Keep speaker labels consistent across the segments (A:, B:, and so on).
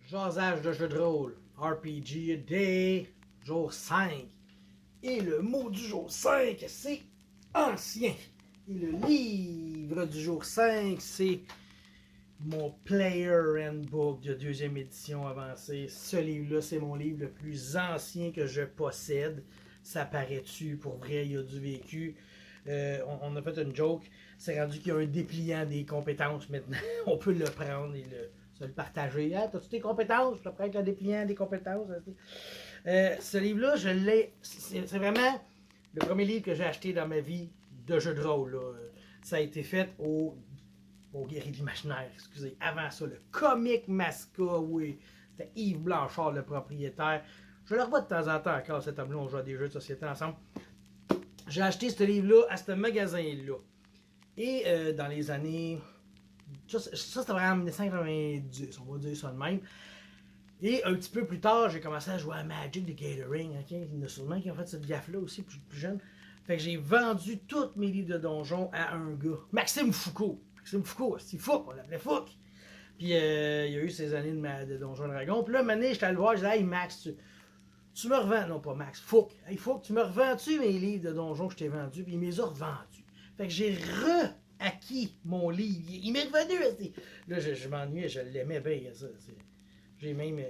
A: Jasage de jeu de rôle, RPG Day, jour 5. Et le mot du jour 5, c'est ancien. Et le livre du jour 5, c'est mon Player Handbook de deuxième édition avancée. Ce livre-là, c'est mon livre le plus ancien que je possède. Ça paraît-tu, pour vrai, il y a du vécu. On a fait une joke. C'est rendu qu'il y a un dépliant des compétences maintenant. On peut le prendre et se le partager. Hein, t'as-tu tes compétences? Je te prête le dépliant des compétences. Ce livre-là, je l'ai. C'est vraiment le premier livre que j'ai acheté dans ma vie de jeu de rôle. Là. Ça a été fait au Guéri de l'Imaginaire, excusez. Avant ça, le Comic Masca, oui. C'était Yves Blanchard, le propriétaire. Je le revois de temps en temps encore, cet homme-là. On joue à des jeux de société ensemble. J'ai acheté ce livre-là à ce magasin-là. Et dans les années. Ça c'était vraiment en 1990, on va dire ça de même. Et un petit peu plus tard, j'ai commencé à jouer à Magic the Gathering. Okay? Il y en a sûrement qui ont fait cette gaffe-là aussi, plus jeune. Fait que j'ai vendu tous mes livres de donjons à un gars, Maxime Foucault. Maxime Foucault, c'est Fouque, on l'appelait Fouque. Puis il y a eu ces années de Donjons Dragons. Puis là, une année, j'étais allé le voir, je disais, hey Max, tu me revends, non pas Max, Fouque. Hey Fouque, tu me revends-tu mes livres de donjons que je t'ai vendus? Puis il me les a revendus. Fait que j'ai acquis mon livre. Il m'est revenu. Là, je m'ennuyais, je l'aimais bien, ça. J'ai même.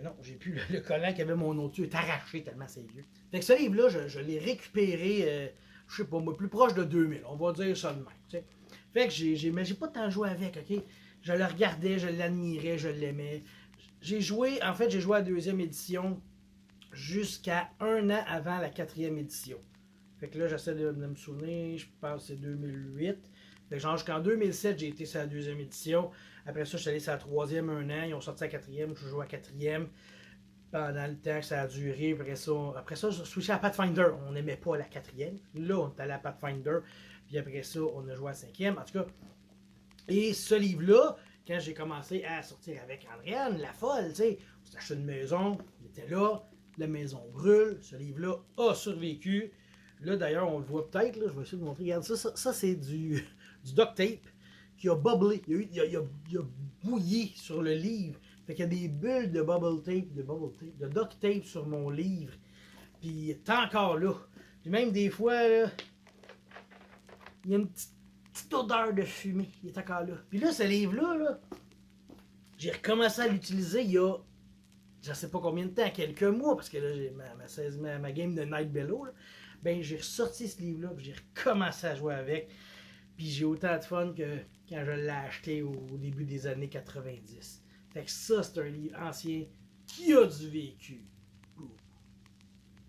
A: Non, j'ai plus le collant qui avait mon nom dessus est arraché tellement c'est vieux. Fait que ce livre-là, je l'ai récupéré, je sais pas moi, plus proche de 2000. On va dire ça de même. T'sais. Fait que mais j'ai pas tant joué avec, ok? Je le regardais, je l'admirais, je l'aimais. J'ai joué à la deuxième édition jusqu'à un an avant la quatrième édition. Fait que là, j'essaie de me souvenir, je pense que c'est 2008. Fait que genre jusqu'en 2007, j'ai été sur la deuxième édition. Après ça, je suis allé sur la troisième un an. Ils ont sorti la quatrième, je joue à la quatrième. Pendant le temps que ça a duré, après ça je switché à Pathfinder. On n'aimait pas la quatrième. Là, on est allé à Pathfinder. Puis après ça, on a joué à la cinquième. En tout cas, et ce livre-là, quand j'ai commencé à sortir avec Andréane, la folle, tu sais, on s'est acheté une maison, il était là, la maison brûle, ce livre-là a survécu. Là, d'ailleurs, on le voit peut-être, là, je vais essayer de vous montrer. Regarde, ça c'est du duct tape qui a bubblé. Il a bouilli sur le livre. Fait qu'il y a des bulles de de duct tape sur mon livre. Puis il est encore là. Puis même des fois, là, il y a une petite odeur de fumée. Il est encore là. Puis là, ce livre-là, là, j'ai recommencé à l'utiliser il y a je sais pas combien de temps, quelques mois, parce que là, j'ai ma game de Night Bellow. Là. Ben, j'ai ressorti ce livre-là, puis j'ai recommencé à jouer avec. Puis j'ai autant de fun que quand je l'ai acheté au début des années 90. Fait que ça, c'est un livre ancien qui a du vécu.